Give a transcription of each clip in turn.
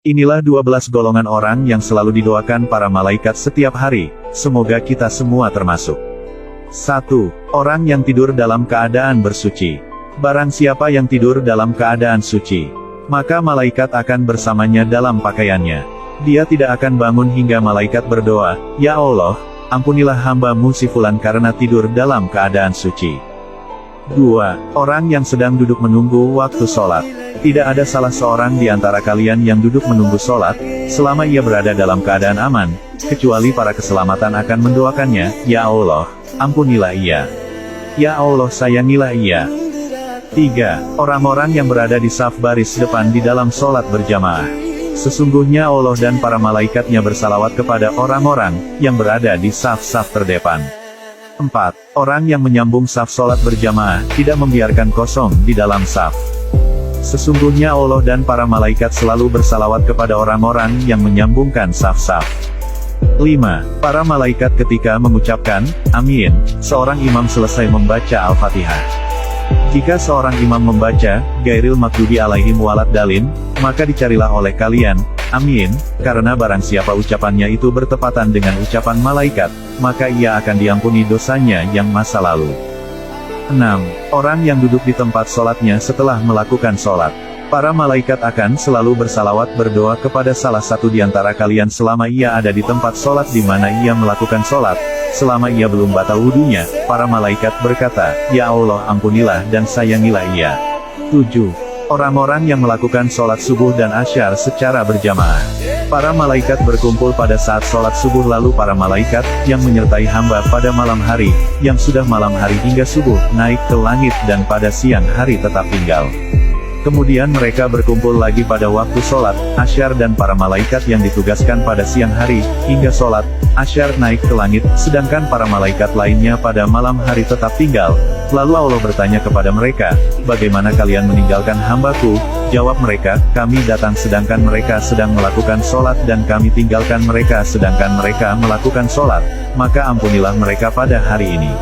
Inilah 12 golongan orang yang selalu didoakan para malaikat setiap hari, semoga kita semua termasuk. 1. Orang yang tidur dalam keadaan bersuci. Barang siapa yang tidur dalam keadaan suci, maka malaikat akan bersamanya dalam pakaiannya. Dia tidak akan bangun hingga malaikat berdoa, "Ya Allah, ampunilah hamba-Mu si fulan karena tidur dalam keadaan suci." 2. Orang yang sedang duduk menunggu waktu sholat. Tidak ada salah seorang di antara kalian yang duduk menunggu sholat, selama ia berada dalam keadaan aman, kecuali para keselamatan akan mendoakannya, "Ya Allah, ampunilah ia. Ya Allah sayangilah ia." 3. Orang-orang yang berada di saf baris depan di dalam sholat berjamaah. Sesungguhnya Allah dan para malaikatnya bersalawat kepada orang-orang yang berada di saf-saf terdepan. 4. Orang yang menyambung saf sholat berjamaah, tidak membiarkan kosong di dalam saf. Sesungguhnya Allah dan para malaikat selalu bersalawat kepada orang-orang yang menyambungkan saf-saf. 5. Para malaikat ketika mengucapkan, "Amin," seorang imam selesai membaca Al-Fatihah. Jika seorang imam membaca, "Gairil maghdubi alaihim waladdallin," maka dicarilah oleh kalian, "Amin," karena barang siapa ucapannya itu bertepatan dengan ucapan malaikat, maka ia akan diampuni dosanya yang masa lalu. 6. Orang yang duduk di tempat sholatnya setelah melakukan sholat. Para malaikat akan selalu bersalawat berdoa kepada salah satu di antara kalian selama ia ada di tempat sholat di mana ia melakukan sholat. Selama ia belum batal wudunya, para malaikat berkata, "Ya Allah ampunilah dan sayangilah ia." 7. Orang-orang yang melakukan sholat subuh dan asyar secara berjamaah. Para malaikat berkumpul pada saat sholat subuh lalu para malaikat, yang menyertai hamba pada malam hari, yang sudah malam hari hingga subuh, naik ke langit dan pada siang hari tetap tinggal. Kemudian mereka berkumpul lagi pada waktu sholat, asyar dan para malaikat yang ditugaskan pada siang hari, hingga sholat, asyar naik ke langit, sedangkan para malaikat lainnya pada malam hari tetap tinggal. Lalu Allah bertanya kepada mereka, "Bagaimana kalian meninggalkan hamba-Ku?" Jawab mereka, "Kami datang sedangkan mereka sedang melakukan sholat dan kami tinggalkan mereka sedangkan mereka melakukan sholat, maka ampunilah mereka pada hari ini."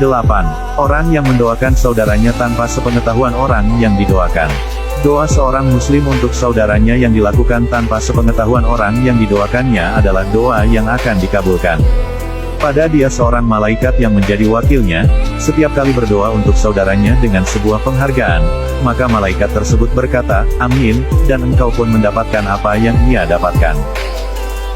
8. Orang yang mendoakan saudaranya tanpa sepengetahuan orang yang didoakan. Doa seorang muslim untuk saudaranya yang dilakukan tanpa sepengetahuan orang yang didoakannya adalah doa yang akan dikabulkan. Pada dia seorang malaikat yang menjadi wakilnya, setiap kali berdoa untuk saudaranya dengan sebuah penghargaan, maka malaikat tersebut berkata, "Amin," dan engkau pun mendapatkan apa yang ia dapatkan.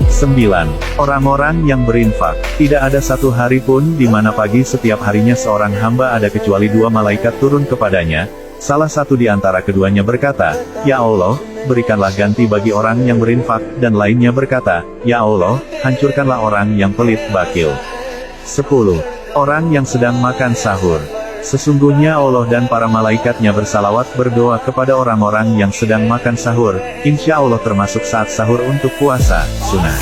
9. Orang-orang yang berinfak. Tidak ada satu hari pun di mana pagi setiap harinya seorang hamba ada kecuali 2 malaikat turun kepadanya. Salah satu di antara keduanya berkata, "Ya Allah, berikanlah ganti bagi orang yang berinfak," dan lainnya berkata, "Ya Allah, hancurkanlah orang yang pelit bakil." 10. Orang yang sedang makan sahur. Sesungguhnya Allah dan para malaikatnya bersalawat berdoa kepada orang-orang yang sedang makan sahur, insya Allah termasuk saat sahur untuk puasa, sunnah.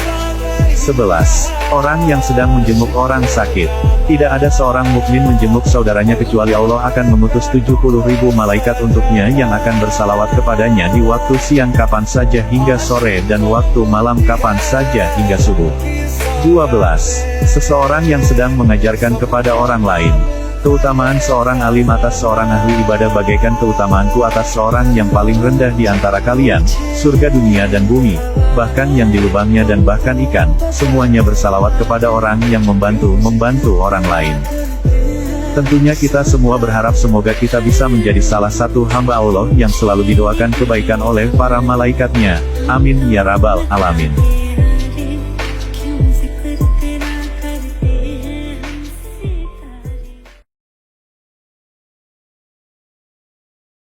11. Orang yang sedang menjenguk orang sakit. Tidak ada seorang mukmin menjenguk saudaranya kecuali Allah akan mengutus 70.000 malaikat untuknya yang akan bersalawat kepadanya di waktu siang kapan saja hingga sore dan waktu malam kapan saja hingga subuh. 12. Seseorang yang sedang mengajarkan kepada orang lain. Keutamaan seorang alim atas seorang ahli ibadah bagaikan keutamaanku atas seorang yang paling rendah di antara kalian, surga dunia dan bumi, bahkan yang di lubangnya dan bahkan ikan, semuanya bersalawat kepada orang yang membantu orang lain. Tentunya kita semua berharap semoga kita bisa menjadi salah satu hamba Allah yang selalu didoakan kebaikan oleh para malaikatnya. Amin ya rabbal alamin.